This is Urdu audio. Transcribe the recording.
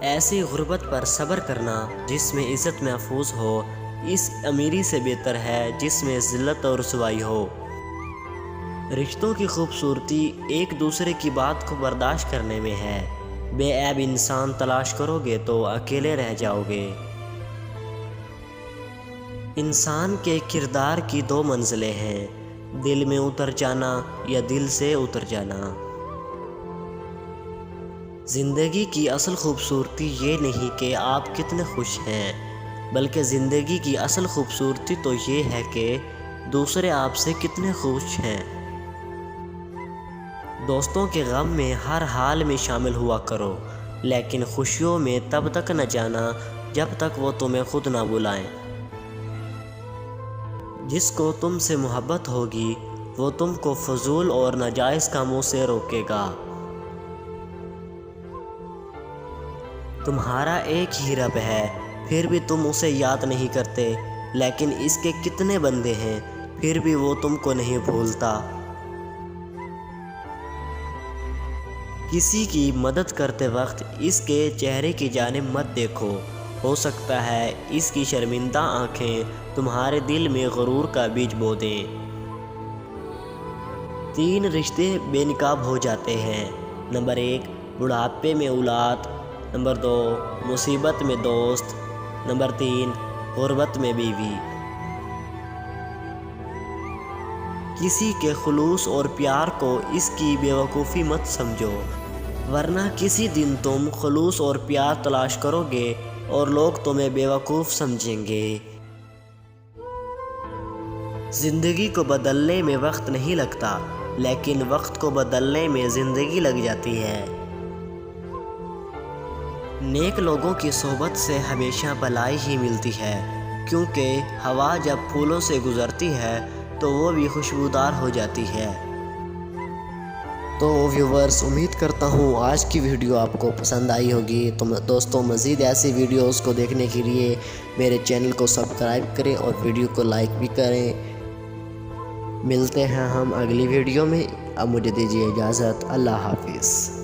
ایسی غربت پر صبر کرنا جس میں عزت محفوظ ہو اس امیری سے بہتر ہے جس میں ذلت اور رسوائی ہو۔ رشتوں کی خوبصورتی ایک دوسرے کی بات کو برداشت کرنے میں ہے۔ بے عیب انسان تلاش کرو گے تو اکیلے رہ جاؤ گے۔ انسان کے کردار کی دو منزلیں ہیں، دل میں اتر جانا یا دل سے اتر جانا۔ زندگی کی اصل خوبصورتی یہ نہیں کہ آپ کتنے خوش ہیں، بلکہ زندگی کی اصل خوبصورتی تو یہ ہے کہ دوسرے آپ سے کتنے خوش ہیں۔ دوستوں کے غم میں ہر حال میں شامل ہوا کرو، لیکن خوشیوں میں تب تک نہ جانا جب تک وہ تمہیں خود نہ بلائیں۔ جس کو تم سے محبت ہوگی وہ تم کو فضول اور ناجائز کاموں سے روکے گا۔ تمہارا ایک ہی رب ہے پھر بھی تم اسے یاد نہیں کرتے، لیکن اس کے کتنے بندے ہیں پھر بھی وہ تم کو نہیں بھولتا۔ کسی کی مدد کرتے وقت اس کے چہرے کی جانب مت دیکھو، ہو سکتا ہے اس کی شرمندہ آنکھیں تمہارے دل میں غرور کا بیج بو دیں۔ 3 رشتے بے نقاب ہو جاتے ہیں۔ نمبر 1 بڑھاپے میں اولاد، نمبر 2 مصیبت میں دوست، نمبر 3 غربت میں بیوی۔ کسی کے خلوص اور پیار کو اس کی بیوقوفی مت سمجھو، ورنہ کسی دن تم خلوص اور پیار تلاش کرو گے اور لوگ تمہیں بیوقوف سمجھیں گے۔ زندگی کو بدلنے میں وقت نہیں لگتا، لیکن وقت کو بدلنے میں زندگی لگ جاتی ہے۔ نیک لوگوں کی صحبت سے ہمیشہ بھلائی ہی ملتی ہے، کیونکہ ہوا جب پھولوں سے گزرتی ہے تو وہ بھی خوشبودار ہو جاتی ہے۔ تو ویورز، امید کرتا ہوں آج کی ویڈیو آپ کو پسند آئی ہوگی۔ تو دوستوں، مزید ایسی ویڈیوز کو دیکھنے کے لیے میرے چینل کو سبسکرائب کریں اور ویڈیو کو لائک بھی کریں۔ ملتے ہیں ہم اگلی ویڈیو میں۔ اب مجھے دیجیے اجازت۔ اللہ حافظ۔